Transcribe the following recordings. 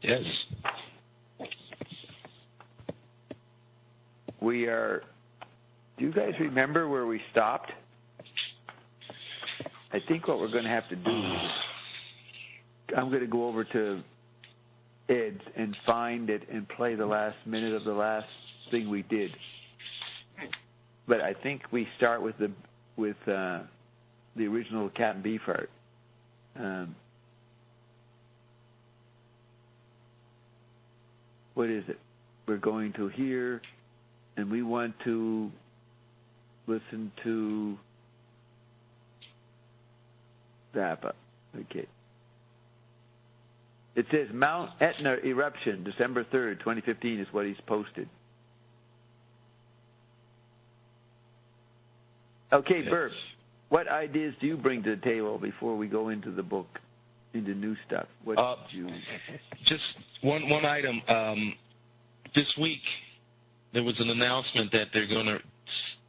Yes. We are... Do you guys remember where we stopped? I think what we're going to have to do is I'm going to go over to Ed's and find it and play the last minute of the last thing we did. But I think we start with the original Cat and Beefheart. What is it? We're going to hear, and we want to listen to Zappa. Okay. It says Mount Etna eruption, December 3rd, 2015 is what he's posted. Okay, yes. Bert, what ideas do you bring to the table before we go into the book, into new stuff? What did you... Just one item. This week, there was an announcement that they're going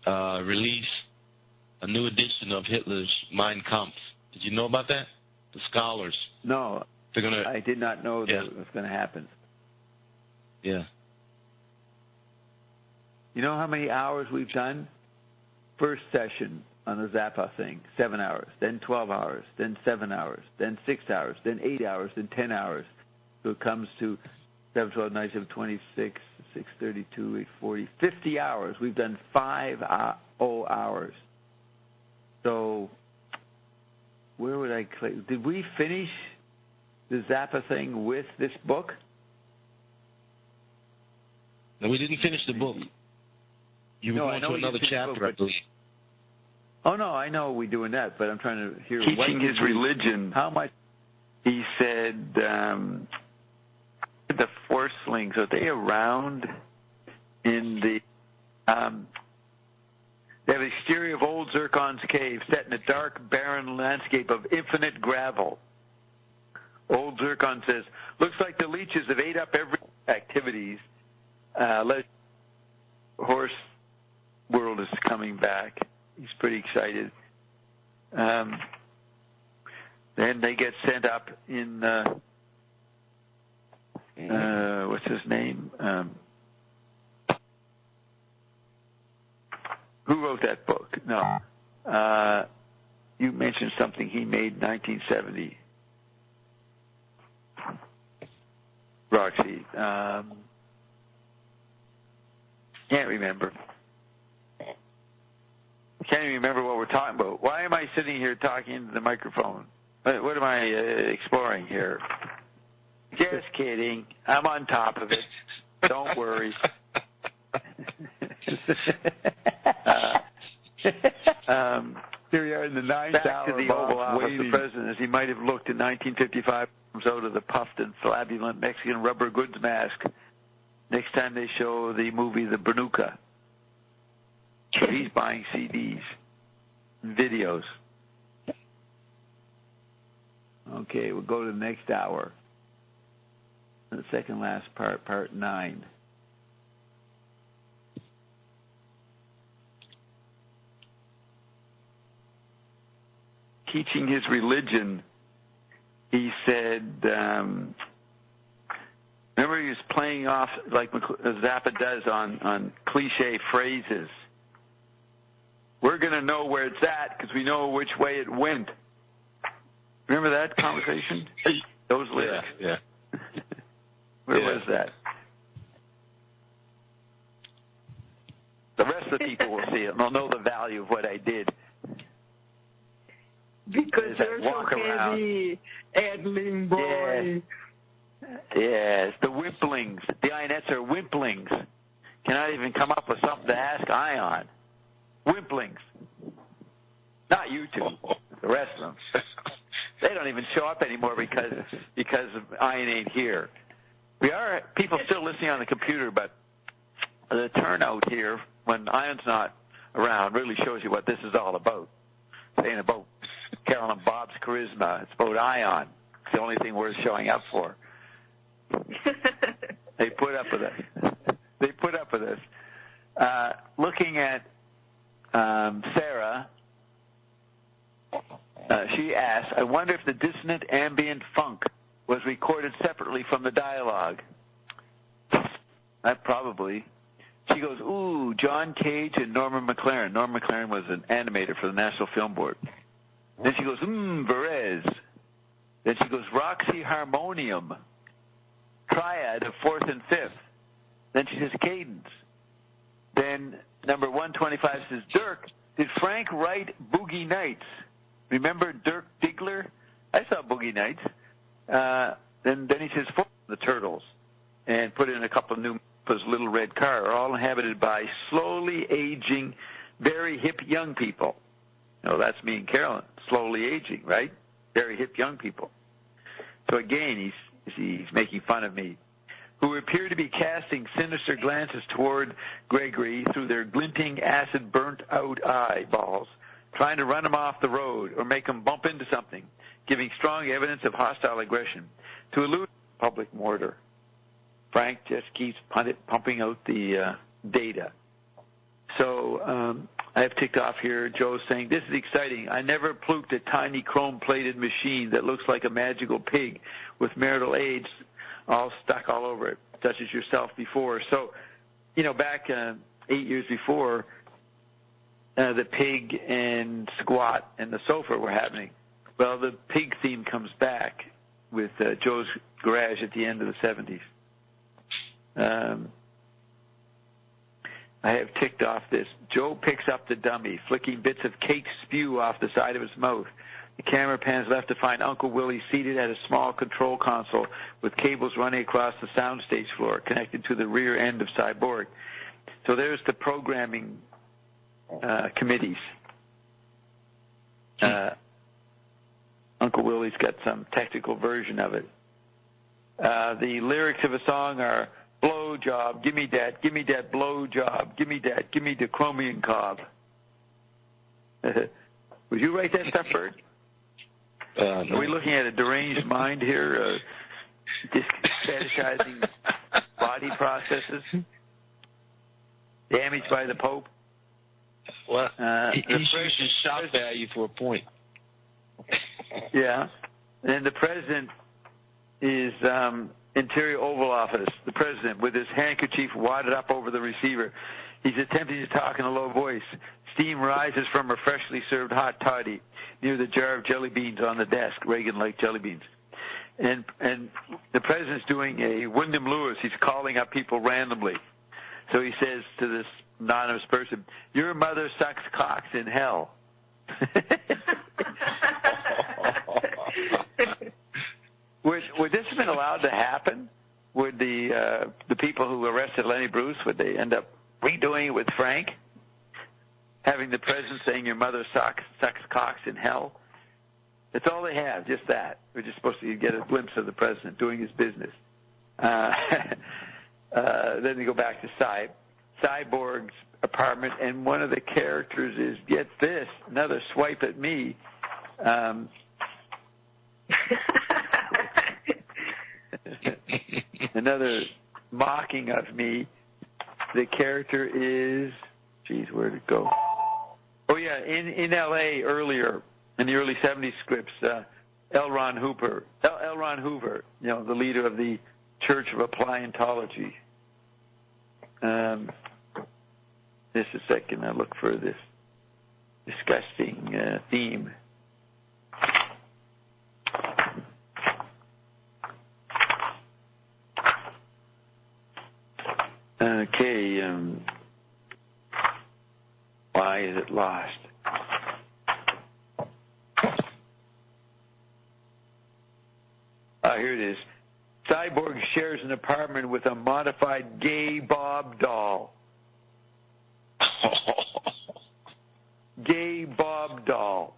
to release a new edition of Hitler's Mein Kampf. Did you know about that? The scholars. No, I did not know that it was going to happen. Yeah. You know how many hours we've done? First session on the Zappa thing, 7 hours, then 12 hours, then 7 hours, then 6 hours, then 8 hours, then 10 hours. So it comes to 7, 12, 9, 7, 26, 6, 32, 8, 40, 50 hours. We've done 5 hours. So where would I click? Did we finish the Zappa thing with this book? No, we didn't finish the book. You were going to another chapter, I believe. Oh, no, I know we're doing that, but I'm trying to hear... Teaching his religion. How much... He said, the Forcelings, are they around in the... they have the exterior of old Zircon's cave set in a dark, barren landscape of infinite gravel. Old Zircon says, looks like the leeches have ate up every activities. Horse world is coming back. He's pretty excited. Then they get sent up in, what's his name? Who wrote that book? No. You mentioned something he made in 1970. Roxy. Can't remember. Can't even remember what we're talking about. Why am I sitting here talking into the microphone? What am I exploring here? Just kidding. I'm on top of it. Don't worry. Here we are in the ninth hour. Back to the Oval Office. The president, as he might have looked in 1955, comes out of the puffed and flabulent Mexican rubber goods mask. Next time they show the movie The Bernuca. So he's buying CDs and videos. Okay, we'll go to the next hour. The second last part, part 9. Teaching his religion, he said, remember he was playing off like Zappa does on cliche phrases. We're going to know where it's at because we know which way it went. Remember that conversation? Those lyrics. Yeah. Where was that? The rest of the people will see it. They'll know the value of what I did. Because you're so heavy, Edling boy. Yes, the wimplings. The Ionettes are wimplings. Cannot even come up with something to ask Ion. Wimplings. Not you two. The rest of them. They don't even show up anymore because Ion ain't here. We are people still listening on the computer, but the turnout here when Ion's not around really shows you what this is all about. It ain't about Carol and Bob's charisma. It's about Ion. It's the only thing worth showing up for. They put up with it. They put up with us. Looking at Sarah, she asked, I wonder if the dissonant ambient funk was recorded separately from the dialogue. Probably. She goes, ooh, John Cage and Norman McLaren. Norman McLaren was an animator for the National Film Board. Then she goes, Perez. Then she goes, Roxy Harmonium. Triad of fourth and fifth. Then she says cadence. Then number 125 says, Dirk, did Frank write Boogie Nights? Remember Dirk Diggler? I saw Boogie Nights. Then he says, the Turtles. And put in a couple of new Little Red Car, all inhabited by slowly aging, very hip young people. That's me and Carolyn, slowly aging, right? Very hip young people. So again, he's making fun of me, who appear to be casting sinister glances toward Gregory through their glinting, acid burnt-out eyeballs, trying to run him off the road or make him bump into something, giving strong evidence of hostile aggression to elude public mortar. Frank just keeps pumping out the data. So I have ticked off here. Joe's saying, this is exciting. I never pluked a tiny chrome-plated machine that looks like a magical pig with marital aids all stuck all over it, such as yourself before. So, back 8 years before, the pig and squat and the sofa were happening. Well, the pig theme comes back with Joe's Garage at the end of the 70s. I have ticked off this. Joe picks up the dummy, flicking bits of cake spew off the side of his mouth. The camera pans left to find Uncle Willie seated at a small control console with cables running across the soundstage floor connected to the rear end of Cyborg. So there's the programming committees. Uncle Willie's got some technical version of it. The lyrics of a song are, blow job, give me that blow job, give me the chromium cob. Would you write that stuff, Bert? No. Are we looking at a deranged mind here, fetishizing body processes, damaged by the Pope? Well, he's using shock value for a point. Yeah, and the president is Interior Oval Office, the president, with his handkerchief wadded up over the receiver. He's attempting to talk in a low voice. Steam rises from a freshly served hot toddy near the jar of jelly beans on the desk, Reagan-like jelly beans. And the president's doing a Wyndham Lewis. He's calling up people randomly. So he says to this anonymous person, your mother sucks cocks in hell. Would this have been allowed to happen? Would the people who arrested Lenny Bruce, would they end up redoing it with Frank? Having the president saying your mother sucks cocks in hell? That's all they have, just that. We're just supposed to get a glimpse of the president doing his business. Then they go back to Cyborg's apartment, and one of the characters is, get this, another swipe at me. Another mocking of me. The character is, where'd it go? Oh yeah, in L.A. earlier, in the early 70s scripts, L. Ron Hoover, the leader of the Church of Appliantology. Just a second, I look for this disgusting theme. Okay, why is it lost? Here it is. Cyborg shares an apartment with a modified gay Bob doll. Gay Bob doll.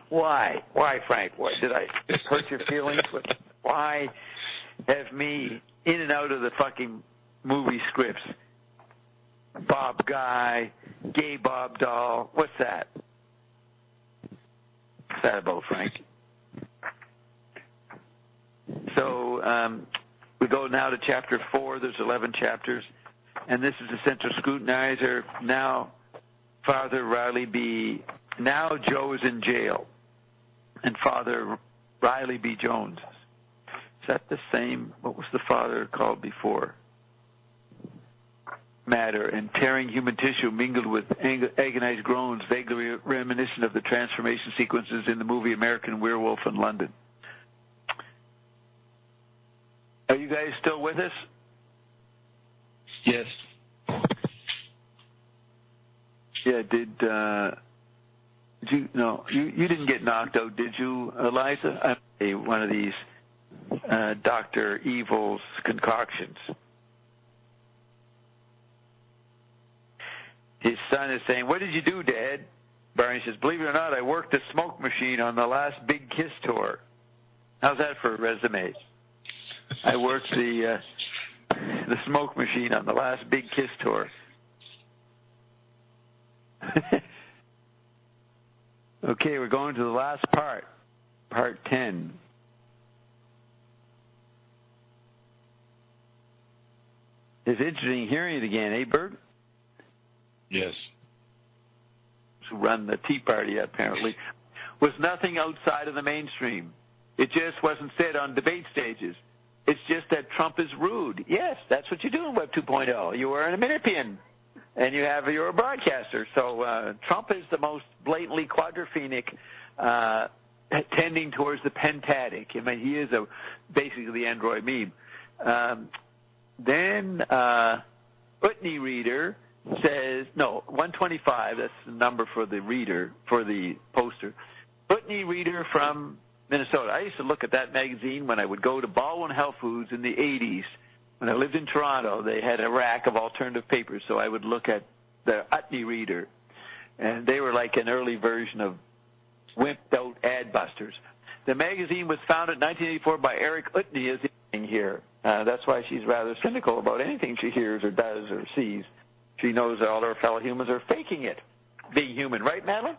Why? Why, Frank? Why did I hurt your feelings? Why have me in and out of the fucking movie scripts? Bob guy, gay Bob doll. What's that? What's that about, Frank? So we go now to Chapter 4. There's 11 chapters. And this is the Central Scrutinizer. Now Father Riley B. Now Joe is in jail. And Father Riley B. Jones. Is that the same? What was the father called before? Matter and tearing human tissue mingled with agonized groans, vaguely reminiscent of the transformation sequences in the movie American Werewolf in London. Are you guys still with us? Yes. Yeah, did you? No, you didn't get knocked out, did you, Eliza? One of these Dr. Evil's concoctions. His son is saying, "What did you do, Dad?" Barney says, "Believe it or not, I worked the smoke machine on the last Big Kiss tour." How's that for a resume? I worked the smoke machine on the last Big Kiss tour. Okay, we're going to the last part, part 10. It's interesting hearing it again, eh, Bert? Yes. Who run the Tea Party, apparently, was nothing outside of the mainstream. It just wasn't said on debate stages. It's just that Trump is rude. Yes, that's what you do in Web 2.0. You are an Aminipian, and you're a broadcaster. So Trump is the most blatantly quadrophenic, tending towards the pentatic. I mean, he is basically the Android meme. Then Utney Reader says, no, 125, that's the number for the reader, for the poster. Utney Reader from Minnesota. I used to look at that magazine when I would go to Baldwin Health Foods in the 80s. When I lived in Toronto, they had a rack of alternative papers, so I would look at the Utney Reader. And they were like an early version of wimped-out ad busters. The magazine was founded in 1984 by Eric Utney, as here. That's why she's rather cynical about anything she hears or does or sees. She knows that all her fellow humans are faking it, being human. Right, Madeline?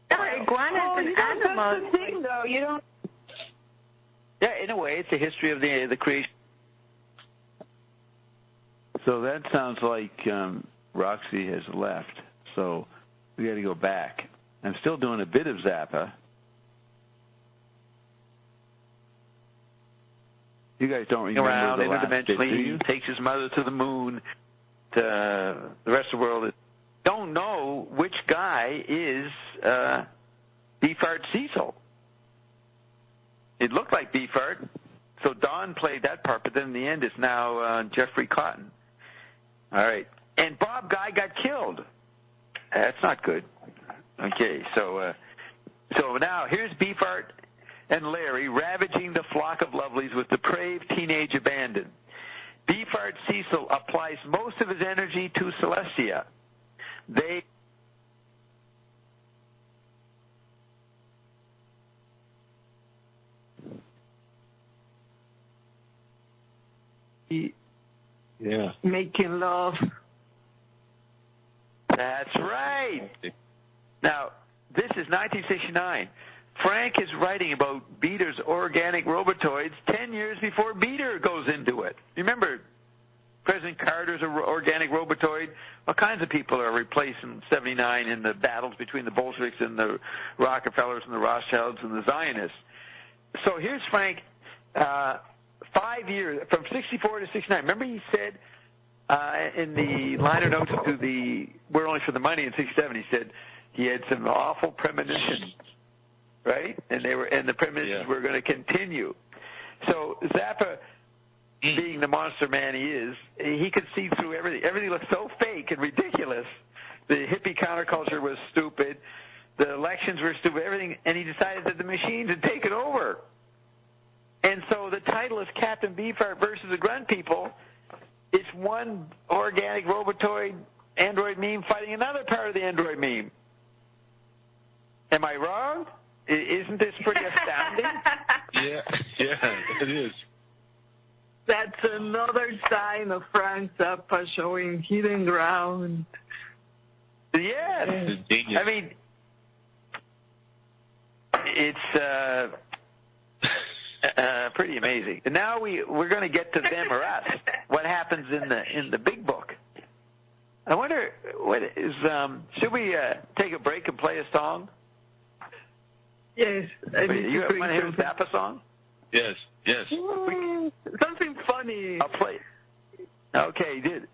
Iguanas and animals. That's the thing, though. You don't. Yeah, in a way, it's a history of the creation. So that sounds like Roxy has left. So we got to go back. I'm still doing a bit of Zappa. You guys don't remember around the last bit, do you? Takes his mother to the moon. The rest of the world don't know which guy is Beefheart Cecil. It looked like Beefheart, so Don played that part, but then in the end it's now Jeffrey Cotton. All right. And Bob Guy got killed. That's not good. Okay, so now here's Beefheart and Larry ravaging the flock of lovelies with depraved teenage abandon. Beefheart Cecil applies most of his energy to Celestia. Making love. That's right. Now, this is 1969. Frank is writing about Beater's organic robotoids 10 years before Beater goes into it. Remember, President Carter's organic robotoid? All kinds of people are replaced in 79 in the battles between the Bolsheviks and the Rockefellers and the Rothschilds and the Zionists. So here's Frank, 5 years, from 64 to 69. Remember he said in the liner notes to the We're Only for the Money in 67, he said he had some awful premonitions. Right? And the premonitions were going to continue. So Zappa, being the monster man he is, he could see through everything. Everything looked so fake and ridiculous. The hippie counterculture was stupid. The elections were stupid. Everything, and he decided that the machines had taken over. And so the title is Captain Beefheart versus the Grunt People. It's one organic robotoid android meme fighting another part of the android meme. Am I wrong? Isn't this pretty astounding? Yeah, it is. That's another sign of Frank Zappa showing hidden ground. Yes. I mean, it's pretty amazing. And now we're going to get to them or us. What happens in the big book? I wonder, should we take a break and play a song? Yes. You want to hear a Zappa song? Yes. Something funny. I'll play. Okay, did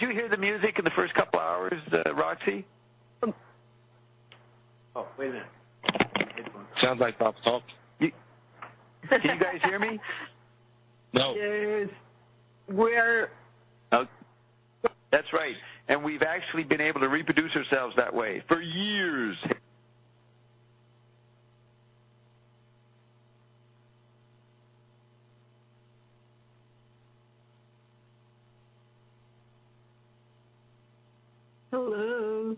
you hear the music in the first couple hours, Roxy? Oh, wait a minute. Sounds like Bob talk. Can you guys hear me? No. Yes. We're... Oh, that's right. And we've actually been able to reproduce ourselves that way for years. Hello.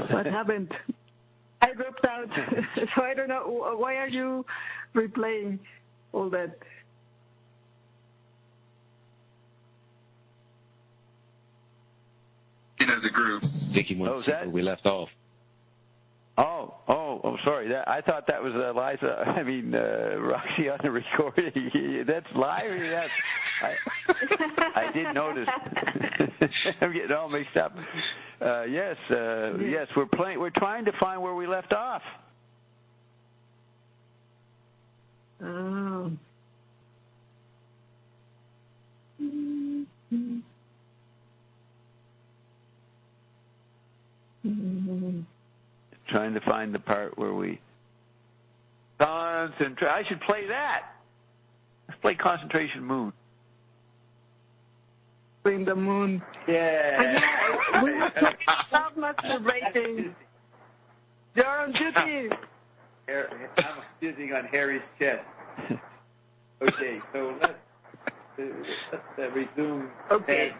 What happened? I dropped out, so I don't know. Why are you replaying all that? As a group. Vicky went where we left off. Oh, sorry. I thought that was Roxy on the recording. That's live. I did notice. I'm getting all mixed up. Yes, we're trying to find where we left off. Oh. Trying to find the part where we concentrate. I should play that. Let's play Concentration Moon. In the moon. Yeah. We were talking about masturbating. You're on duty. I'm sitting on Harry's chest. Okay, so let's resume. Okay.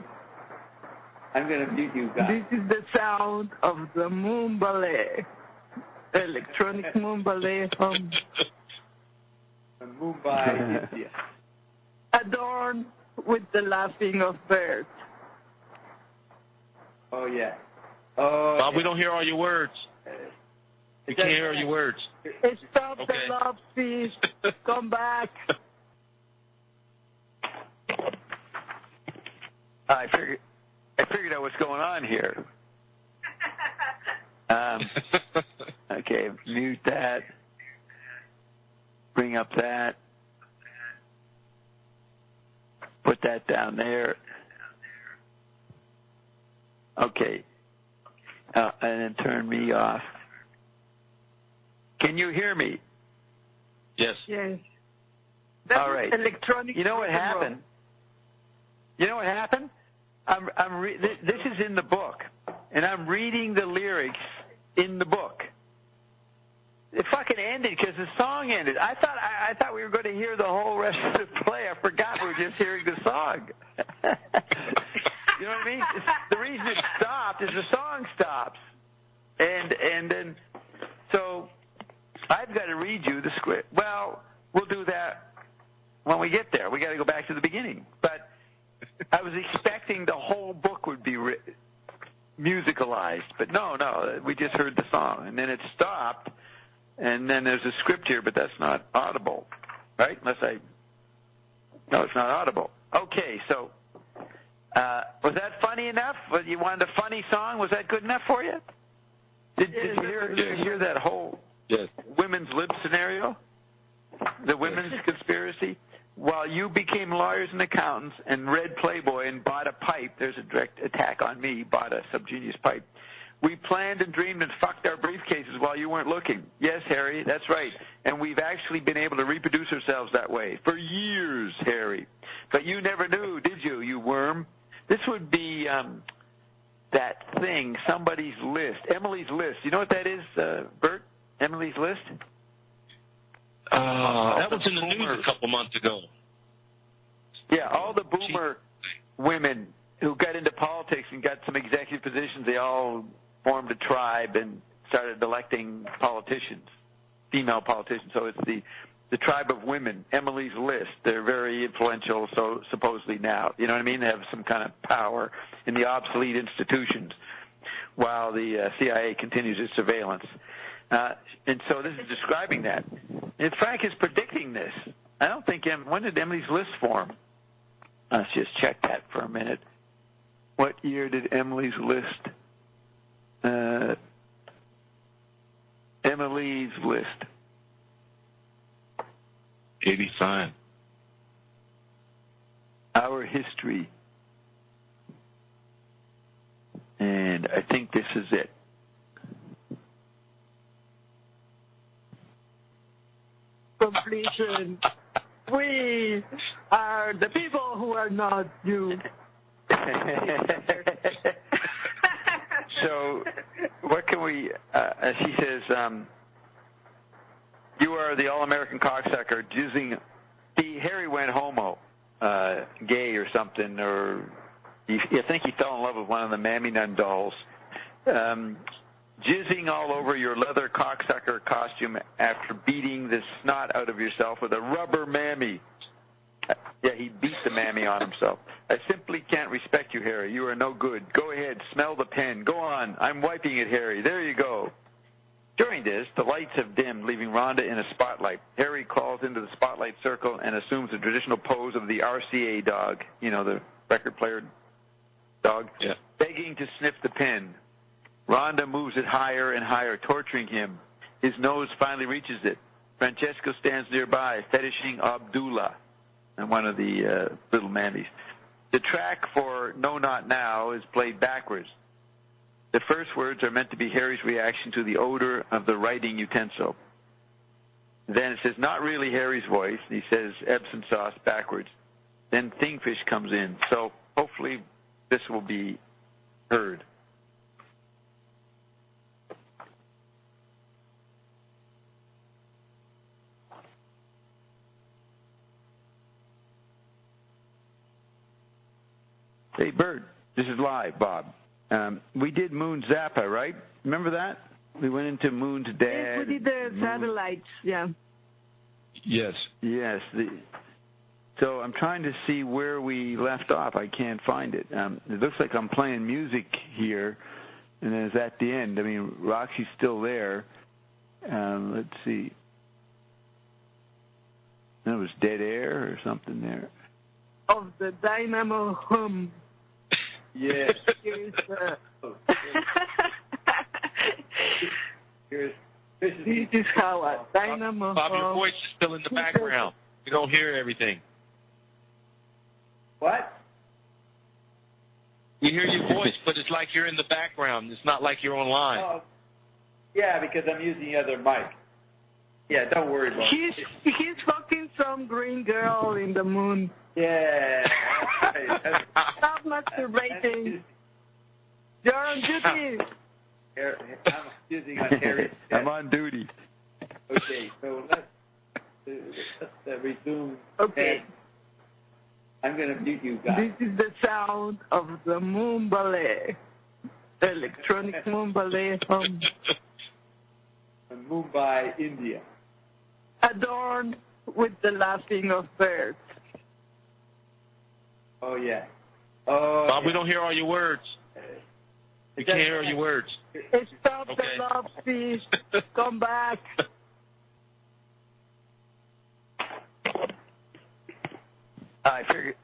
I'm going to mute you guys. This is the sound of the moon ballet. The electronic moon ballet from Mumbai, India. Adorned with the laughing of birds. Oh, yeah. Oh, Bob, we don't hear all your words. We can't hear all your words. Stop Okay. the love feast. Come back. I figured out what's going on here. Okay, mute that. Bring up that. Put that down there. Okay. And then turn me off. Can you hear me? Yes. Yes. That All right. Electronic. You know what happened? This is in the book, and I'm reading the lyrics in the book. It fucking ended because the song ended. I thought we were going to hear the whole rest of the play. I forgot we were just hearing the song. You know what I mean? The reason it stopped is the song stops, and then so I've got to read you the script. Well, we'll do that when we get there. We got to go back to the beginning, but I was expecting the whole book would be musicalized, but no, we just heard the song, and then it stopped, and then there's a script here, but that's not audible, right? No, it's not audible. Okay, so was that funny enough? You wanted a funny song? Was that good enough for you? Did you hear that whole women's lib scenario? The women's conspiracy? While you became lawyers and accountants and read Playboy and bought a pipe, there's a direct attack on me, bought a subgenius pipe. We planned and dreamed and fucked our briefcases while you weren't looking. Yes, Harry, that's right. And we've actually been able to reproduce ourselves that way for years, Harry. But you never knew, did you, you worm? This would be that thing, somebody's list, Emily's list. You know what that is, Bert? Emily's list? That was in the news a couple months ago. Yeah, all the boomer women who got into politics and got some executive positions, they all formed a tribe and started electing politicians, female politicians. So it's the tribe of women, Emily's List. They're very influential, so supposedly now. You know what I mean? They have some kind of power in the obsolete institutions while the CIA continues its surveillance. And so this is describing that. And Frank is predicting this. I don't think, when did Emily's List form? Let's just check that for a minute. What year did Emily's list? Emily's list. 85. Our history. And I think this is it. Completion. We are the people who are not you. So, what can we, she says, you are the all-American cocksucker jizzing, Harry went homo, gay or something, or I think he fell in love with one of the Mammy Nun dolls. Jizzing all over your leather cocksucker costume after beating the snot out of yourself with a rubber mammy. Yeah, he beat the mammy on himself. I simply can't respect you, Harry. You are no good. Go ahead, smell the pen. Go on. I'm wiping it, Harry. There you go. During this, the lights have dimmed, leaving Rhonda in a spotlight. Harry crawls into the spotlight circle and assumes the traditional pose of the RCA dog, you know, the record player dog, begging to sniff the pen. Rhonda moves it higher and higher, torturing him. His nose finally reaches it. Francesco stands nearby, fetishing Abdullah, and one of the little mammies. The track for No Not Now is played backwards. The first words are meant to be Harry's reaction to the odor of the writing utensil. Then it says, not really Harry's voice. He says Epsom sauce backwards. Then Thingfish comes in. So hopefully this will be heard. Hey, Bert, this is live, Bob. We did Moon Zappa, right? Remember that? We went into Moon's dad. Yes, we did the satellites, yeah. Yes. Yes. So I'm trying to see where we left off. I can't find it. It looks like I'm playing music here, and then it's at the end. I mean, Roxy's still there. Let's see. There was dead air or something there. Of the dynamo hum. Yes. This is how a dynamo Bob, your hum. voice is still in the background. You don't hear everything. What? We hear your voice, but it's like you're in the background. It's not like you're online. Oh, yeah, because I'm using the other mic. Yeah, don't worry about it. He's fucking some green girl in the moon. Yeah. Stop masturbating. You're on duty. I'm using on Harry. I'm on duty. Okay, so let's resume. Okay. I'm going to mute you guys. This is the sound of the moon ballet. The electronic moon ballet from Mumbai, India. Adorned with the laughing of birds. Oh, yeah. Oh, Bob, we don't hear all your words. We can't hear all your words. Stop Okay. the love feast. Come back. I figured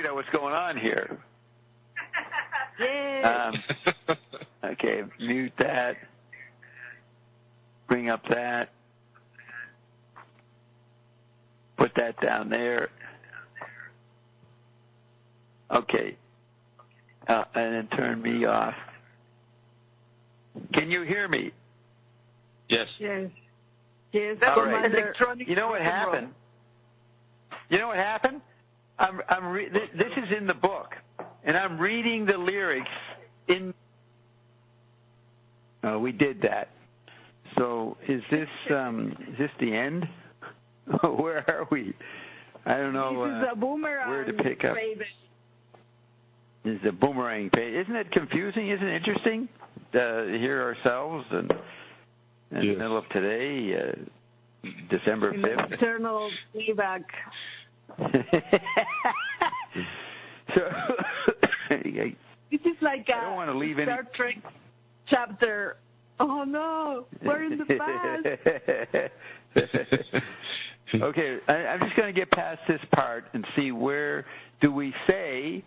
out what's going on here. Yeah. Okay, mute that. Bring up that. Put that down there. Okay. And then turn me off. Can you hear me? Yes. Yes. Yes. All right. Electronic. You know what happened? You know what happened? This is in the book, and I'm reading the lyrics in. We did that. So is this the end? Where are we? I don't know This is a boomerang where to pick up. baby. This is a boomerang page. Isn't it confusing? Isn't it interesting to hear ourselves in the middle of today, December 5th? Eternal playback. So, This is like I don't want to leave Star Trek chapter Oh no, we're in the past. Okay, I'm just going to get past this part and see where do we say,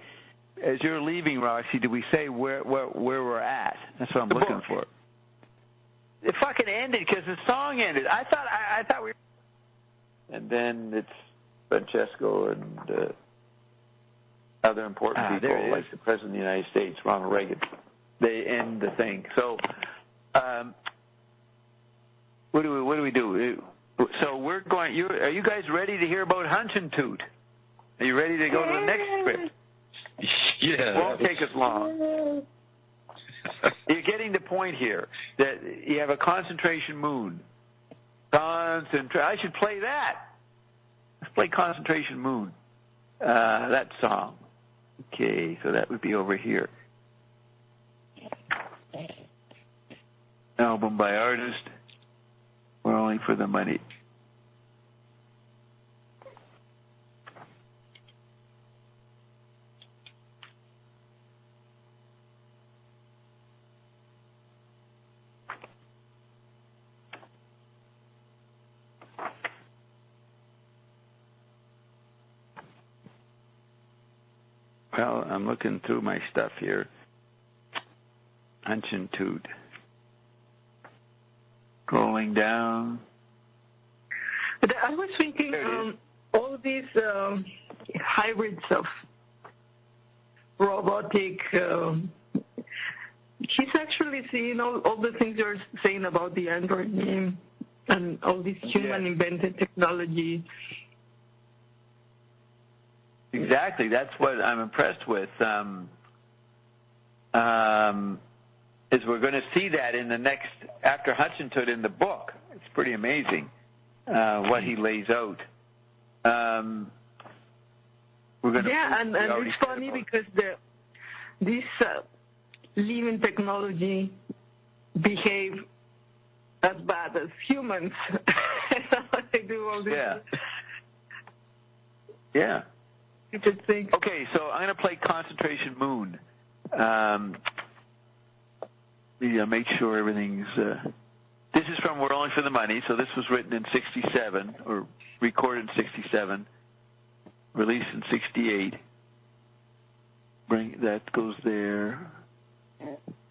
as you're leaving, Roxy, do we say where we're at? That's what I'm looking for. It fucking ended because the song ended. I thought we. And then it's Francesco and other important people like the President of the United States, Ronald Reagan. They end the thing. So, what do we do? So we're going. Are you guys ready to hear about Hunchentoot? Are you ready to go to the next script? Yeah. It won't take us long. You're getting the point here that you have a concentration moon. I should play that. Let's play Concentration Moon. That song. Okay, so that would be over here. Album by artist. We're only for the money. Well, I'm looking through my stuff here. Hunchentoot. Scrolling down. But I was thinking all these hybrids of robotic. He's actually seeing all the things you're saying about the Android meme and all this human-invented technology. Exactly. That's what I'm impressed with. Is we're going to see that in the next, after Hunchentoot in the book. It's pretty amazing what he lays out. We're going to and it's funny because this living technology behave as bad as humans. They do all this. Yeah. Interesting. Okay, so I'm going to play Concentration Moon. Make sure everything's... this is from We're Only for the Money, so this was written in 67, or recorded in 67, released in 68. That goes there.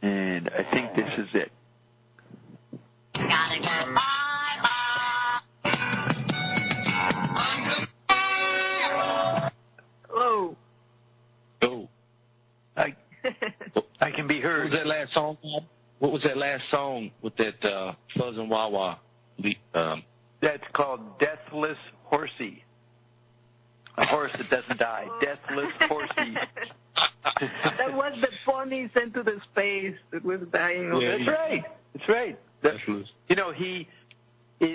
And I think this is it. Gotta go Oh. Oh. I can be heard. What was that last song, Bob? What was that last song with that Fuzz and Wah Wah? That's called Deathless Horsey. A horse that doesn't die. Deathless Horsey. That was the pony sent to the space that was dying. Yeah, that's right. You know,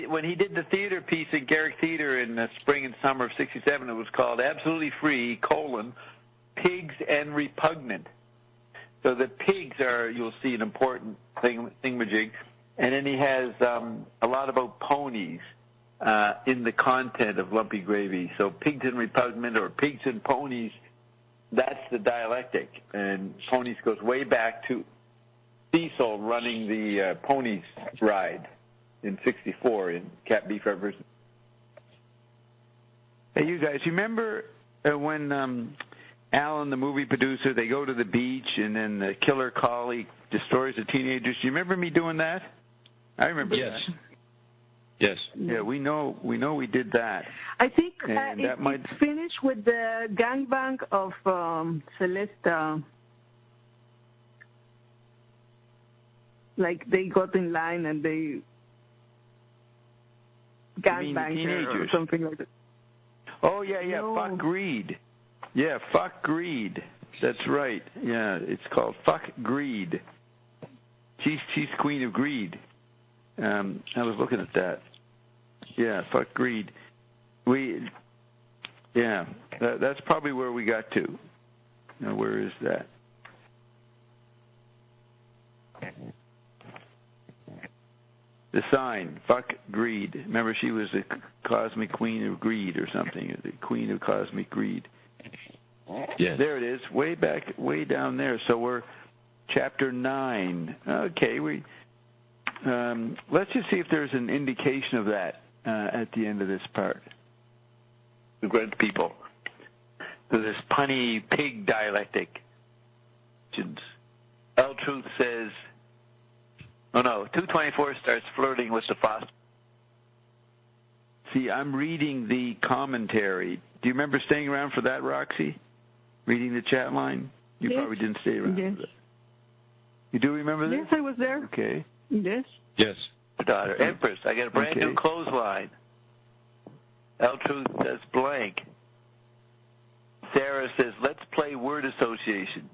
when he did the theater piece at Garrick Theater in the spring and summer of 67, it was called Absolutely Free, Pigs and Repugnant. So the pigs are, you'll see, an important thingamajig. And then he has a lot about ponies in the content of Lumpy Gravy. So pigs and repugnant, or pigs and ponies, that's the dialectic. And ponies goes way back to Cecil running the ponies ride in 64 in Cat Beef Rivers. Hey, you guys, remember when Alan, the movie producer, they go to the beach and then the killer collie destroys the teenagers? Do you remember me doing that? I remember that. Yes. Yeah, we know we did that. I think it's finished with the gangbang of Celesta. Like they got in line and they gangbanged her or something like that. Oh, yeah, No. Fuck Greed. Yeah, Fuck Greed. That's right. Yeah, it's called Fuck Greed. She's Queen of Greed. I was looking at that. Yeah, Fuck Greed. That's probably where we got to. Now, where is that? The sign, Fuck Greed. Remember, she was the cosmic queen of greed or something, the queen of cosmic greed. Yes. There it is, way back, way down there. So we're chapter 9. Okay, Let's just see if there's an indication of that at the end of this part. The great people. So this punny pig dialectic. L-Truth says, 224 starts flirting with the foster. See, I'm reading the commentary. Do you remember staying around for that, Roxy? Reading the chat line? You probably didn't stay around for that. You do remember this? Yes, I was there. Okay. Yes. Yes. Daughter, Empress, I got a brand new clothesline. L-Truth says blank. Sarah says, let's play word association.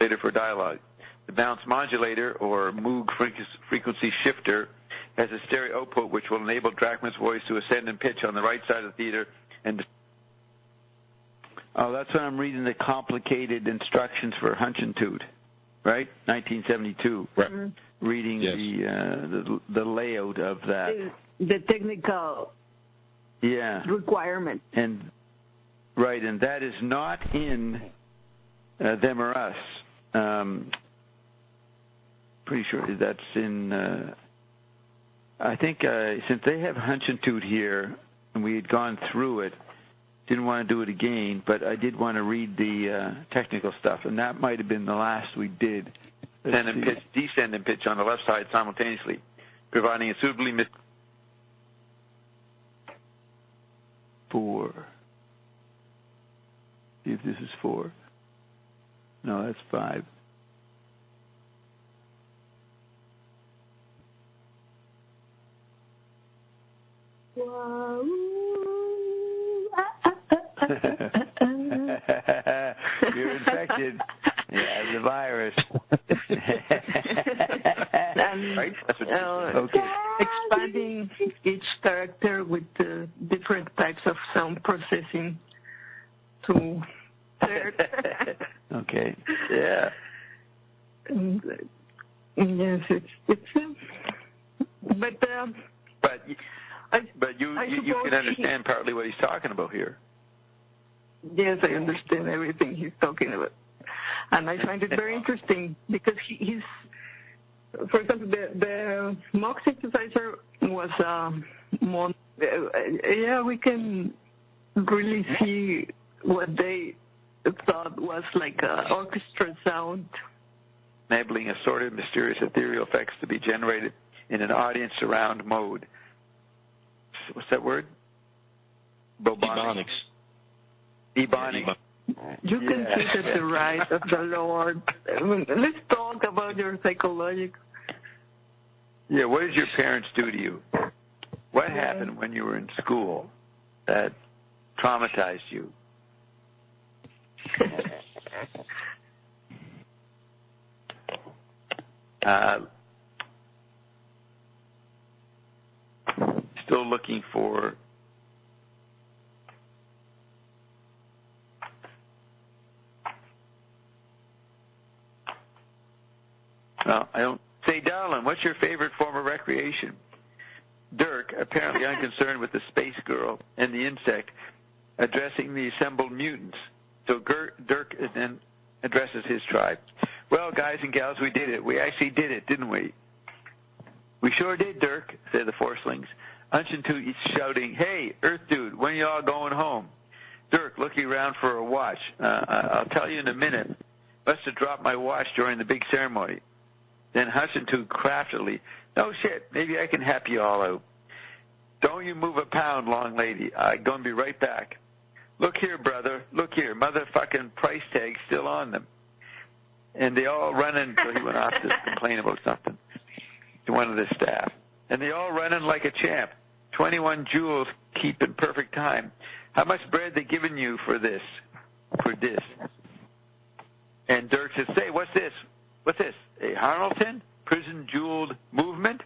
Later for dialogue. The bounce modulator, or Moog frequency shifter, has a stereo output which will enable Drachman's voice to ascend in pitch on the right side of the theater. Oh, that's when I'm reading the complicated instructions for Hunchentoot, right? 1972. Right. Reading the layout of that. The technical requirement. And that is not in Them or Us. Pretty sure that's in. I think since they have Hunchentoot here, and we had gone through it, didn't want to do it again, but I did want to read the technical stuff, and that might have been the last we did. Ascend and pitch, descend and pitch on the left side simultaneously, providing a suitably 4. See if this is 4. No, that's 5. You're infected. Yeah, the virus. right? That's what okay. Expanding each character with different types of sound processing to third. Okay. Yeah. And, yes, it's but you can understand partly what he's talking about here. Yes, I understand everything he's talking about. And I find it very interesting because he's, for example, the Moog synthesizer was more, we can really see what they thought was like an orchestra sound. Enabling assorted mysterious ethereal effects to be generated in an audience surround mode. What's that word? Ebonics. Ebonics. You can see that the right of the Lord. Let's talk about your psychological. Yeah, what did your parents do to you? What happened when you were in school that traumatized you? Still looking for I don't say, Darlin, what's your favorite form of recreation? Dirk, apparently unconcerned with the space girl and the insect, addressing the assembled mutants. So Dirk then addresses his tribe. Well, guys and gals, we did it. We actually did it, didn't we? We sure did, Dirk, said the Forcelings. Hunchentoot is shouting, hey, Earth Dude, when you all going home? Dirk, looking around for a watch. I'll tell you in a minute. Must have dropped my watch during the big ceremony. Then Hunchentoot craftily, no shit, maybe I can help you all out. Don't you move a pound, long lady. I'm going to be right back. Look here, brother. Look here. Motherfucking price tag still on them. And they all running, so he went off to complain about something to one of the staff. And they all running like a champ. 21 jewels keep in perfect time. How much bread they giving you for this? For this? And Dirk says, say, what's this? What's this? A Harnelton? Precision jeweled movement?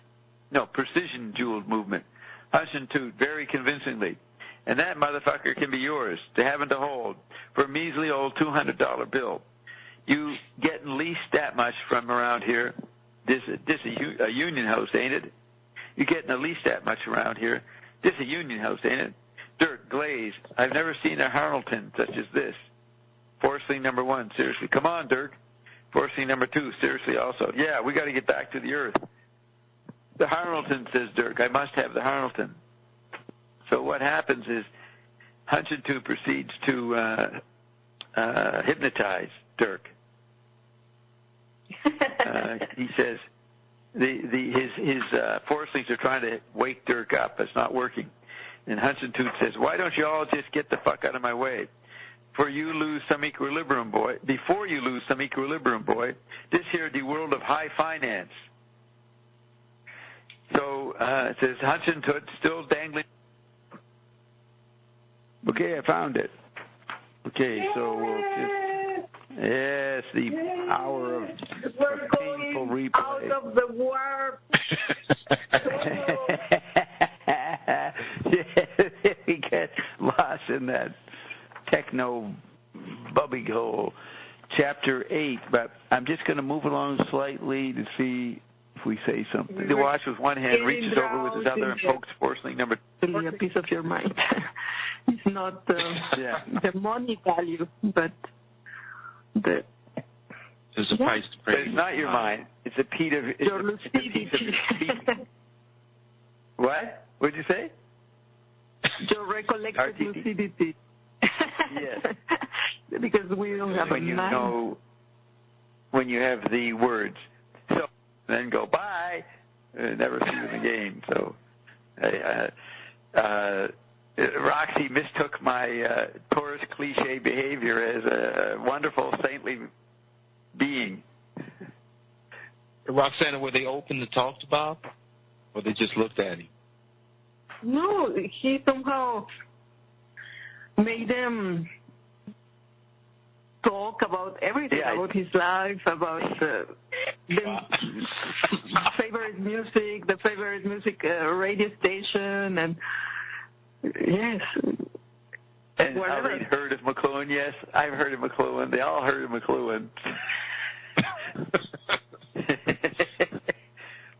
No, precision jeweled movement. Hunchentoot very convincingly. And that motherfucker can be yours, to have and to hold, for a measly old $200 bill. You getting least that much from around here. This a union house, ain't it? You getting at least that much around here. This a union house, ain't it? Dirk, glaze. I've never seen a Harnelton such as this. Forcing number 1, seriously. Come on, Dirk. Forcing number 2, seriously also. Yeah, we got to get back to the earth. The Harnelton, says Dirk. I must have the Harnelton. So what happens is Hunchentoot proceeds to hypnotize Dirk. He says his forcelings are trying to wake Dirk up. It's not working. And Hunchentoot says, why don't you all just get the fuck out of my way? Before you lose some equilibrium, boy, this here the world of high finance. So it says Hunchentoot still dangling. Okay, I found it. Okay, so we'll just, yes, the hour of painful replay. Out of the warp. Yeah, we get lost in that techno bubby hole. Chapter 8, but I'm just going to move along slightly to see if we say something. The watch with one hand, reaches over with his other, and pokes porcelain number. A piece of your mind. It's not the money value, but the. There's a price to pay. But it's not your mind. It's a piece of. Your lucidity. What? What did you say? Your recollected lucidity. Yes. Because we don't have when a you mind. know, when you have the words, so then go bye, never see them again. So, Roxy mistook my tourist cliche behavior as a wonderful saintly being. Roxana, were they open to talk to Bob, or they just looked at him? No, he somehow made them talk about everything, about his life, about the favorite music, radio station, and yes. And I've heard of McLuhan, yes. I've heard of McLuhan. They all heard of McLuhan.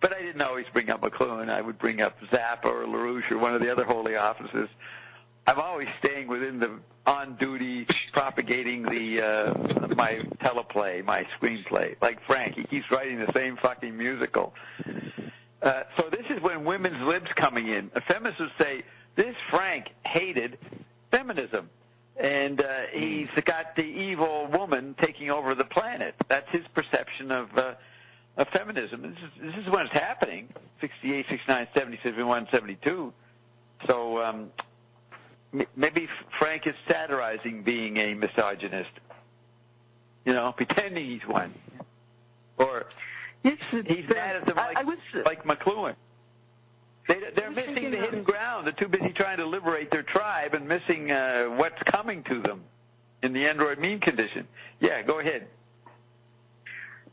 But I didn't always bring up McLuhan. I would bring up Zappa or LaRouche or one of the other holy offices. I'm always staying within the on-duty, propagating my teleplay, my screenplay. Like Frank, he keeps writing the same fucking musical. So this is when women's libs coming in. Feminists would say, this Frank hated feminism, and he's got the evil woman taking over the planet. That's his perception of feminism. This is when it's happening, 68, 69, 70, 71, 72. So maybe Frank is satirizing being a misogynist, pretending he's one. Or he's mad at them like McLuhan. They're missing the hidden ground. They're too busy trying to liberate their tribe and missing what's coming to them in the android mean condition. Yeah, go ahead.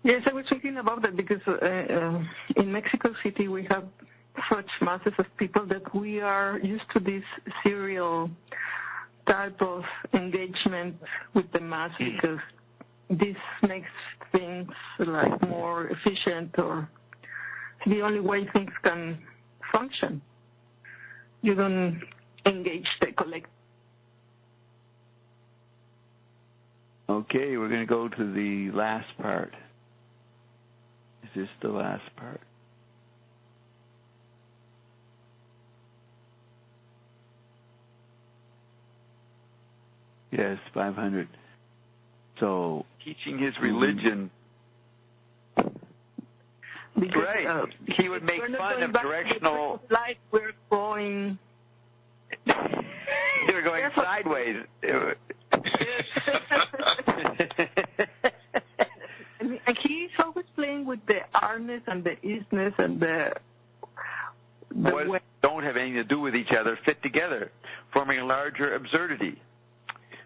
Yes, I was thinking about that because in Mexico City we have such masses of people that we are used to this serial type of engagement with the mass because this makes things like more efficient or the only way things can function. You don't engage the collective. Okay, we're going to go to the last part. Is this the last part? Yes, 500. So teaching his religion. Because, right. He would make fun of directional. Like we're going. They were going sideways. And he's always playing with the arness and the isness and the what don't have anything to do with each other fit together, forming a larger absurdity.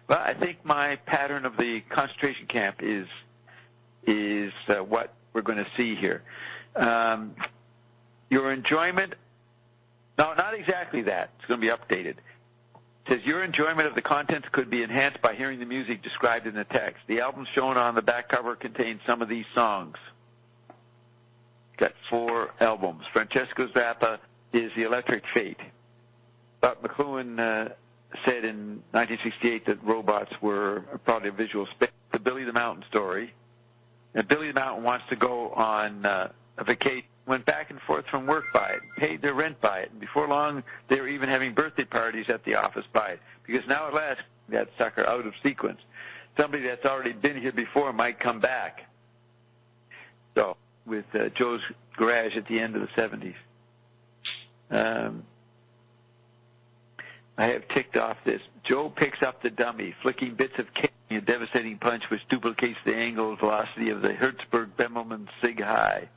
Well, I think my pattern of the concentration camp is what we're going to see here. Your enjoyment, no, not exactly that. It's going to be updated. It says your enjoyment of the contents could be enhanced by hearing the music described in the text. The album shown on the back cover contains some of these songs. Got 4 albums. Francesco Zappa is The Electric Fate. But McLuhan said in 1968 that robots were probably a visual space. The Billy the Mountain story. And Billy the Mountain wants to go on a vacation, went back and forth from work by it, paid their rent by it. And before long, they were even having birthday parties at the office by it. Because now at last, that sucker out of sequence. Somebody that's already been here before might come back. So, with Joe's Garage at the end of the 70s. I have ticked off this. Joe picks up the dummy, flicking bits of cake, a devastating punch which duplicates the angle velocity of the Hertzberg-Bemmelmann Sig High.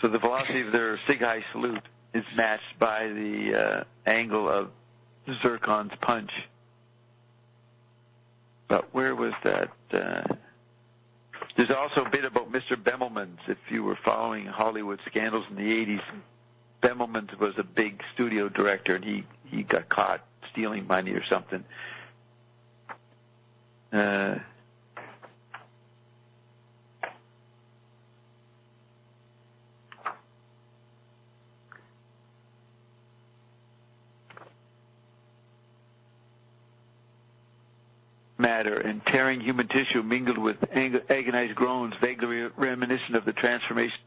So the velocity of their Sig High salute is matched by the angle of Zircon's punch. But where was that? There's also a bit about Mr. Bemmelman's, if you were following Hollywood scandals in the 80s. Bemmelman's was a big studio director, and he got caught stealing money or something. Matter and tearing human tissue mingled with agonized groans, vaguely reminiscent of the transformation.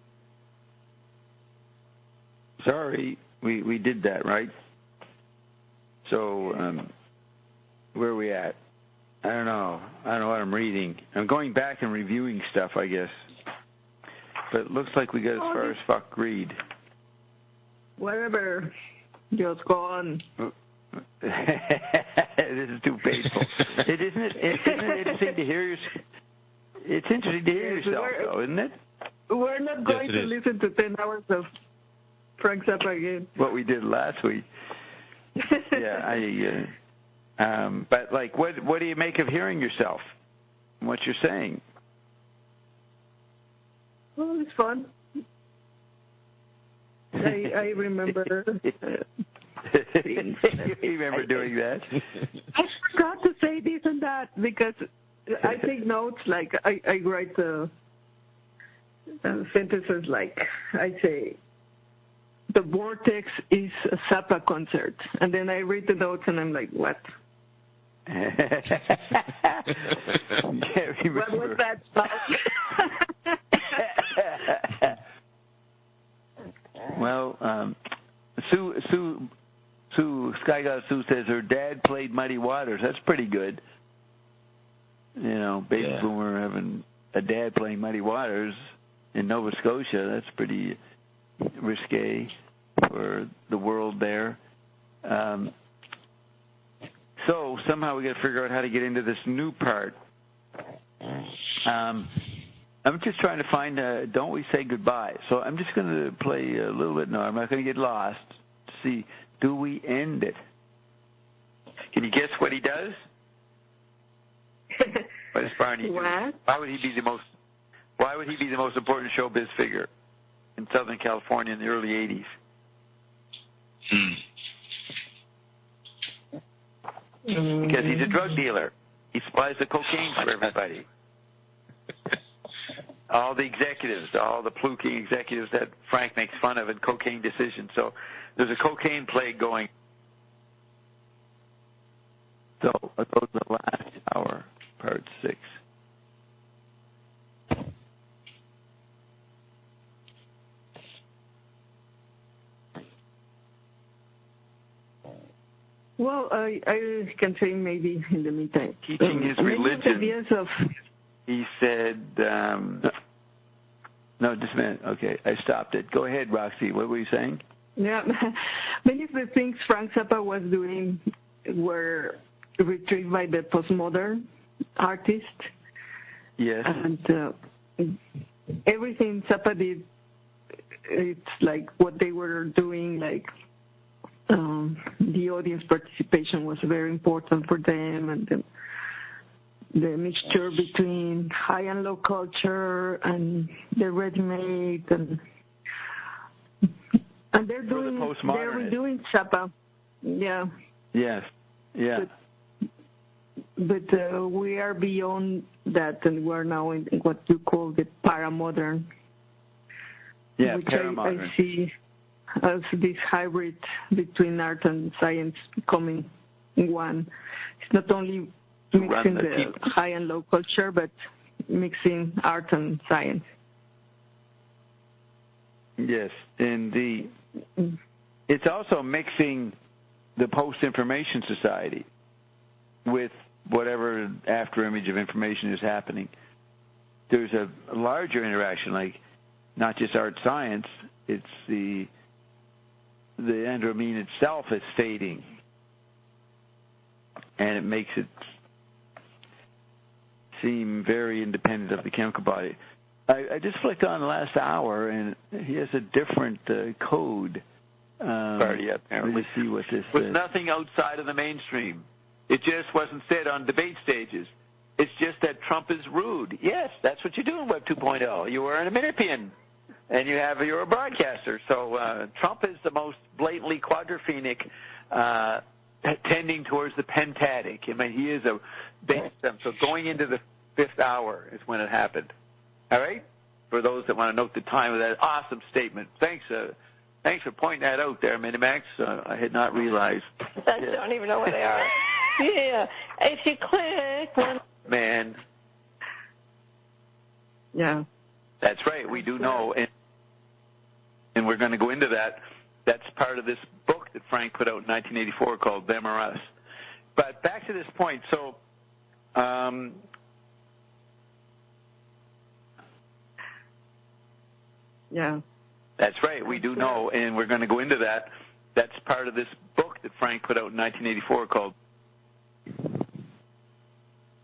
Sorry, we did that, right? So, where are we at? I don't know what I'm reading. I'm going back and reviewing stuff, I guess. But it looks like we got as far as fuck read. Whatever. Just go on. This is too painful. Isn't it interesting to hear it's interesting to hear yourself, though, isn't it? We're not going to listen to 10 hours of Frank Zappa again. What we did last week. Yeah, but like, what do you make of hearing yourself? What you're saying? Well, it's fun. I remember. You remember doing that? I forgot to say this and that because I take notes. Like I write sentences like I say, the vortex is a Zappa concert, and then I read the notes and I'm like, what? What was that about? Well, Sky God Sue says her dad played Muddy Waters. That's pretty good. You know, baby boomer having a dad playing Muddy Waters in Nova Scotia. That's pretty risque for the world there. So somehow we got to figure out how to get into this new part. I'm just trying to find Don't We Say Goodbye. So I'm just going to play a little bit. No, I'm not going to get lost. See, do we end it? Can you guess what he does? What does Barney do? Why would he be the most important showbiz figure in Southern California in the early 80s? Because he's a drug dealer. He supplies the cocaine for everybody. All the executives, all the pluking executives that Frank makes fun of in Cocaine Decision. So there's a cocaine plague going. So let's go to the last hour, part 6. Well, I can say maybe in the meantime. Teaching his religion. He said, no, just a minute. Okay, I stopped it. Go ahead, Roxy. What were you saying? Yeah, many of the things Frank Zappa was doing were retrieved by the postmodern artist. Yes. And everything Zappa did, it's like what they were doing, like the audience participation was very important for them, and the mixture between high and low culture and the ready-made, and they're redoing Zappa. Yeah. Yes. Yeah. But we are beyond that, and we're now in what you call the paramodern. Yeah, which paramodern. I see as this hybrid between art and science becoming one. It's not only mixing the high and low culture, but mixing art and science. Yes, and it's also mixing the post-information society with whatever after-image of information is happening. There's a larger interaction, like not just art science, it's the andromine itself is fading, and it makes it seem very independent of the chemical body. I just flicked on the last hour, and he has a different code. Party apparently. Let me see what this was is. nothing outside of the mainstream. It just wasn't said on debate stages. It's just that Trump is rude. Yes, that's what you do in Web 2.0. You are an Aminipian, and you're a broadcaster. So Trump is the most blatantly quadrophenic, tending towards the pentatic. I mean, he is a base. So going into the fifth hour is when it happened. All right? For those that want to note the time of that awesome statement. Thanks for pointing that out there, Minimax. I had not realized. I don't even know where they are. Yeah. If you click one. Man. Yeah. That's right. We do know. And we're going to go into that. That's part of this book that Frank put out in 1984 called Them or Us. But back to this point. So, yeah. That's right. We do know, and we're going to go into that. That's part of this book that Frank put out in 1984 called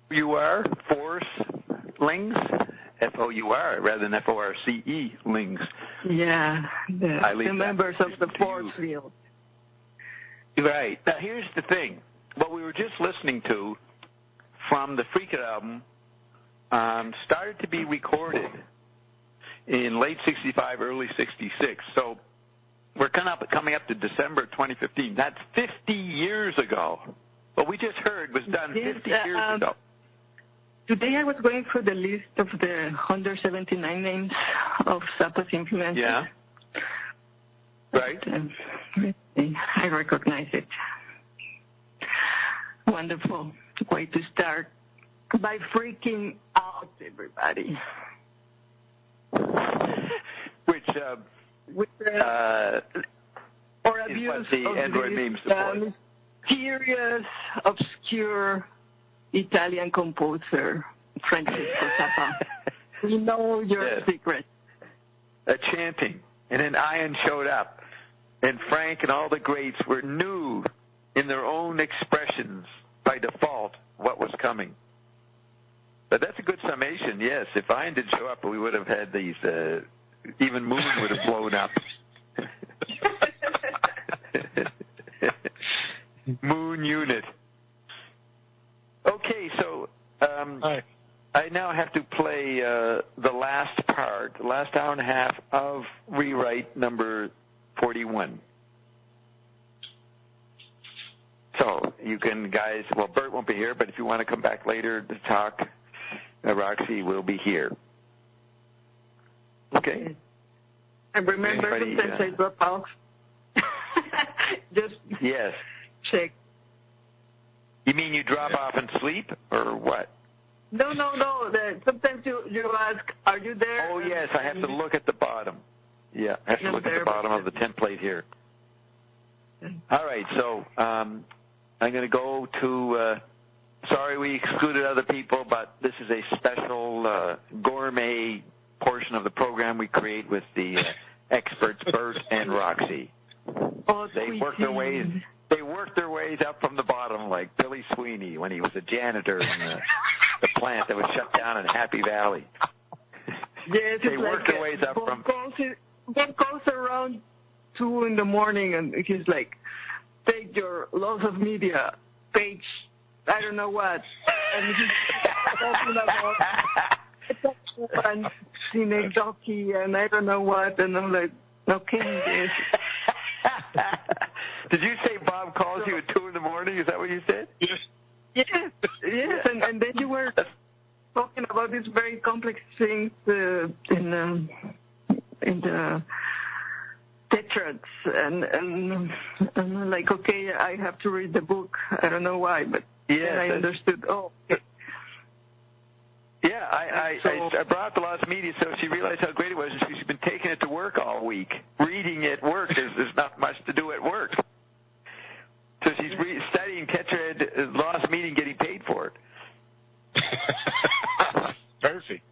FOUR, Forcelings, F-O-U-R, rather than F-O-R-C-E, lings. Yeah, the members of the force field. Right. Now, here's the thing. What we were just listening to from the Freak It album started to be recorded in late 65, early 66. So we're coming up to December 2015. That's 50 years ago. What we just heard was done 50 years ago. Today I was going through the list of the 179 names of Zappa's influences. Yeah. Right. I recognize it. Wonderful way to start by freaking out everybody. Which or abuse the of Android this meme support. Mysterious, obscure Italian composer, Frank Zappa. We know your secret. A chanting, and then Ian showed up, and Frank and all the greats were new in their own expressions by default what was coming. But that's a good summation, yes. If Ian did show up, we would have had these, even Moon would have blown up. Moon unit. Okay, so I now have to play the last part, the last hour and a half of rewrite number 41. So you can, guys, well, Bert won't be here, but if you want to come back later to talk, Roxy will be here. Okay. I remember sometimes I drop off. Just check. You mean you drop off and sleep, or what? No. Sometimes you ask, are you there? Oh, yes, I have to look at the bottom. Yeah, I have to look at the bottom of the template here. All right, so I'm going to go to, sorry we excluded other people, but this is a special gourmet portion of the program we create with the experts, Bert and Roxy. Oh, They work their ways up from the bottom like Billy Sweeney when he was a janitor in the plant that was shut down in Happy Valley. Yes, they work their ways up from... Bob calls around 2 in the morning, and he's like, take your laws of media, page, I don't know what. And he's talking about cine jockey and I don't know what. And I'm like, okay, yes. Did you say Bob calls you at 2 in the morning? Is that what you said? Yes. And then you were talking about these very complex things in the tetrads, and I'm like, okay, I have to read the book. I don't know why, but then I understood. Oh, okay. Yeah, I brought up the lost media so she realized how great it was, and she's been taking it to work all week. Reading at work, there's not much to do at work. So she's studying tetrad lost media and getting paid for it. Perfect.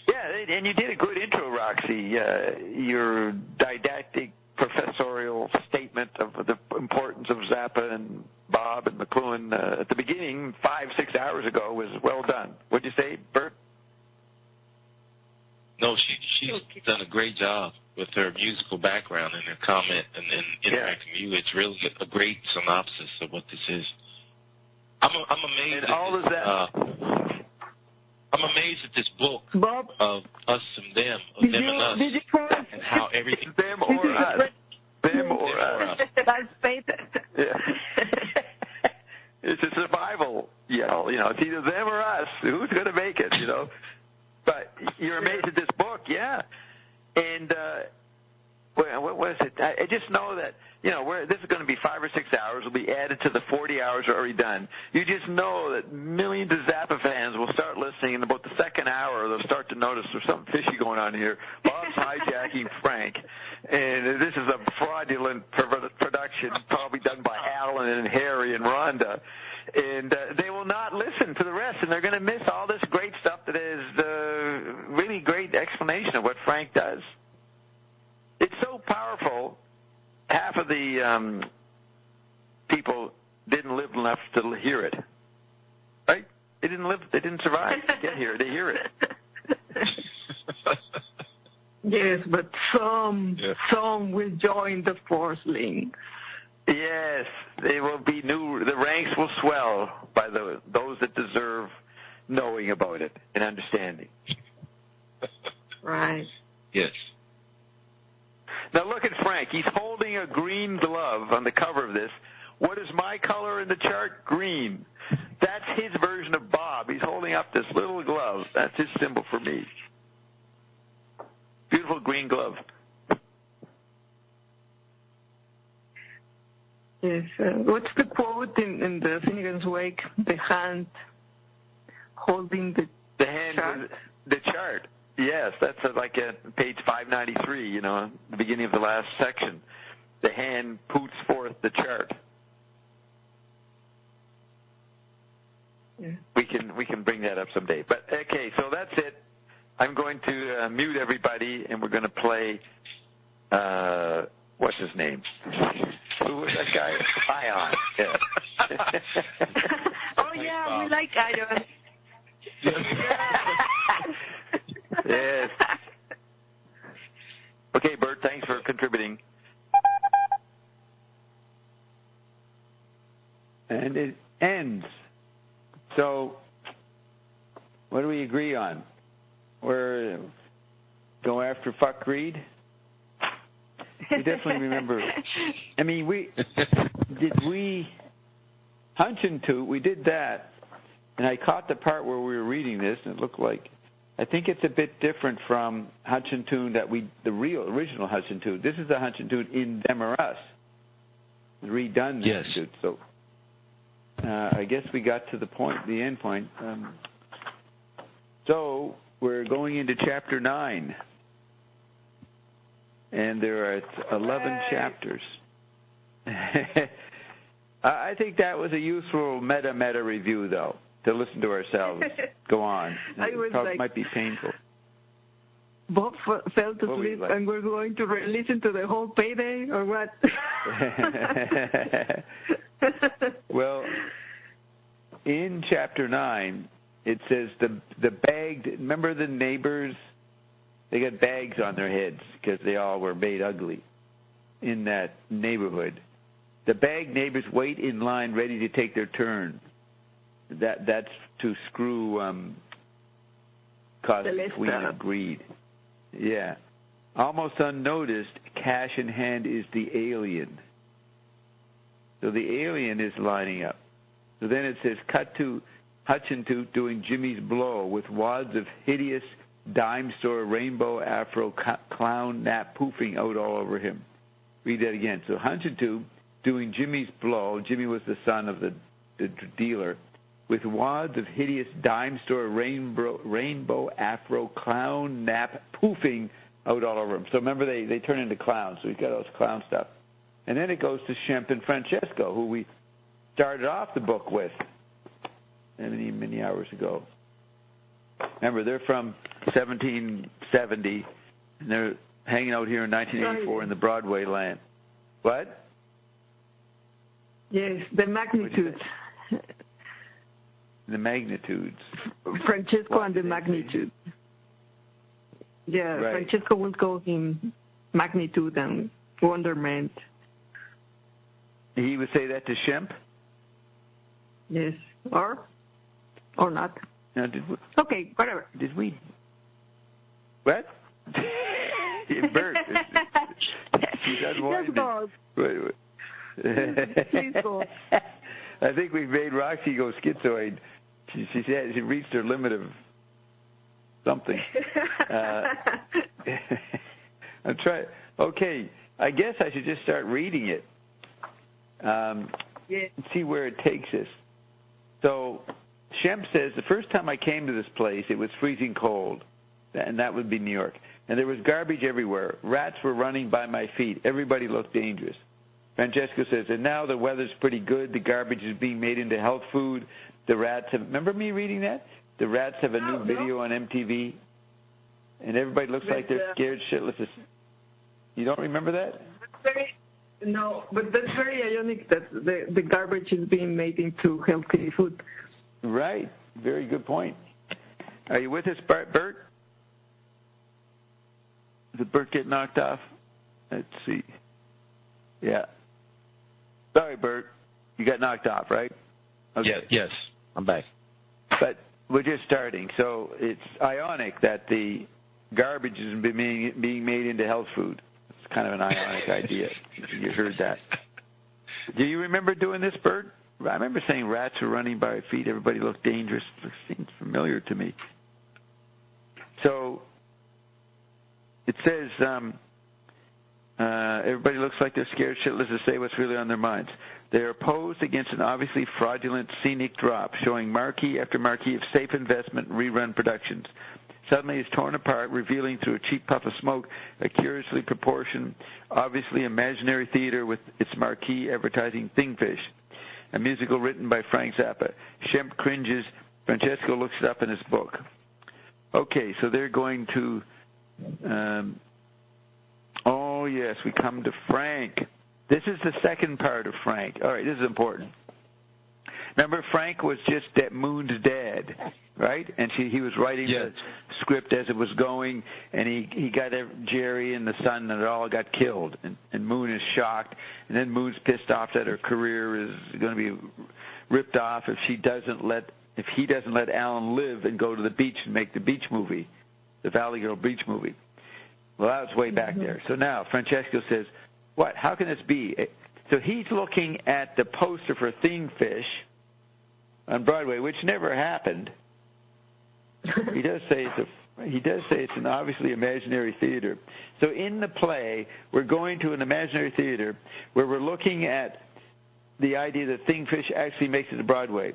Yeah, and you did a good intro, Roxy. Your didactic professorial statement of the importance of Zappa and Bob and McLuhan at the beginning 5-6 hours ago was well done. What'd you say, Bert? No, she's done a great job with her musical background and her comment and then interacting with you. It's really a great synopsis of what this is. I'm amazed. And all of that. I'm amazed at this book Bob, of us and them, of them and us, and how everything. Them or us. Them or us. That's favorite. Yeah. It's a survival yell. It's either them or us. Who's going to make it? But you're amazed at this book, yeah. And what was it? I just know that this is going to be 5 or 6 hours. Will be added to the 40 hours already done. You just know that millions of Zappa fans will start listening, and about the second hour, they'll start to notice there's something fishy going on here. Bob's hijacking Frank, and this is a fraudulent production, probably done by Alan and Harry and Rhonda. And they will not listen to the rest, and they're going to miss all this great stuff that is really great explanation of what Frank does. It's so powerful. Half of the people didn't live enough to hear it, right? They didn't survive to get here. They hear it. Yes, but some will join the Forcelings. Yes, they will be new. The ranks will swell by those that deserve knowing about it and understanding. Right. Yes. Now look at Frank. He's holding a green glove on the cover of this. What is my color in the chart? Green. That's his version of Bob. He's holding up this little glove. That's his symbol for me. Beautiful green glove. Yes. What's the quote in the Finnegan's Wake? The hand holding the hand chart? with the chart. Yes, that's like at page 593, the beginning of the last section. The hand puts forth the chart. Yeah. We can bring that up someday. But, okay, so that's it. I'm going to mute everybody, and we're going to play, what's his name? Who was that guy? Ion. Yeah. Oh, yeah, we like Ion. Yes. Okay, Bert, thanks for contributing. And it ends. So, what do we agree on? We're go after fuck greed? We definitely remember. I mean, Hunchentoot, we did that, and I caught the part where we were reading this, and it looked like, I think it's a bit different from Hunchentoot the original Hunchentoot. This is the Hunchentoot in Them or Us, redone. Yes. Hunchentoot. So I guess we got to the end point. So we're going into chapter 9, and there are 11 chapters. I think that was a useful meta review, though. To listen to ourselves go on. It might be painful. Bob fell asleep, and we're going to listen to the whole payday, or what? Well, in chapter 9, it says the bagged. Remember the neighbors? They got bags on their heads because they all were made ugly in that neighborhood. The bagged neighbors wait in line, ready to take their turn. That's to screw cause the queen of greed. Yeah. Almost unnoticed, cash in hand is the alien. So the alien is lining up. So then it says, cut to Hunchentoot doing Jimmy's blow with wads of hideous dime store, rainbow afro, clown nap poofing out all over him. Read that again. So Hunchentoot doing Jimmy's blow. Jimmy was the son of the dealer. With wads of hideous dime store, rainbow afro, clown nap poofing out all over him. So remember, they turn into clowns. So he's got all this clown stuff. And then it goes to Shemp and Francesco, who we started off the book with many hours ago. Remember, they're from 1770, and they're hanging out here in 1984 in the Broadway land. What? Yes, the magnitudes. The magnitudes. Francesco and the magnitude. Yeah, right. Francesco will go in magnitude and wonderment. He would say that to Shemp? Yes, or not. Now, did we, okay, whatever. Did we? What? Bert. She's unwinding. Please go. I think we've made Roxy go schizoid. She said she reached her limit of something. I'm trying. Okay, I guess I should just start reading it. And see where it takes us. So Shemp says, the first time I came to this place, it was freezing cold, and that would be New York. And there was garbage everywhere. Rats were running by my feet. Everybody looked dangerous. Francesco says, and now the weather's pretty good. The garbage is being made into health food. The rats have, remember me reading that? The rats have a new video on MTV, and everybody looks like they're scared shitless. You don't remember that? No, but that's very ironic that the garbage is being made into healthy food. Right. Very good point. Are you with us, Bert? Did Bert get knocked off? Let's see. Yeah. Sorry, Bert. You got knocked off, right? Okay. Yes. I'm back. But we're just starting. So it's ironic that the garbage is being made into health food. It's kind of an ironic idea. You heard that. Do you remember doing this, Bert? I remember saying rats were running by our feet. Everybody looked dangerous. It seems familiar to me. So it says everybody looks like they're scared shitless to say what's really on their minds. They are opposed against an obviously fraudulent scenic drop, showing marquee after marquee of safe investment rerun productions. Suddenly it's torn apart, revealing through a cheap puff of smoke a curiously proportioned, obviously imaginary theater with its marquee advertising Thingfish, a musical written by Frank Zappa. Shemp cringes. Francesco looks it up in his book. Okay, so they're going to... oh, yes, we come to Frank. This is the second part of Frank. All right, this is important. Remember, Frank was just Moon's dad, right? And he was writing the script as it was going, and he got Jerry and the son, and it all got killed. And Moon is shocked, and then Moon's pissed off that her career is going to be ripped off if he doesn't let Alan live and go to the beach and make the beach movie, the Valley Girl beach movie. Well, that was way back there. So now Francesco says, what? How can this be? So he's looking at the poster for Thingfish on Broadway, which never happened. He does say it's an obviously imaginary theater. So in the play, we're going to an imaginary theater where we're looking at the idea that Thingfish actually makes it to Broadway.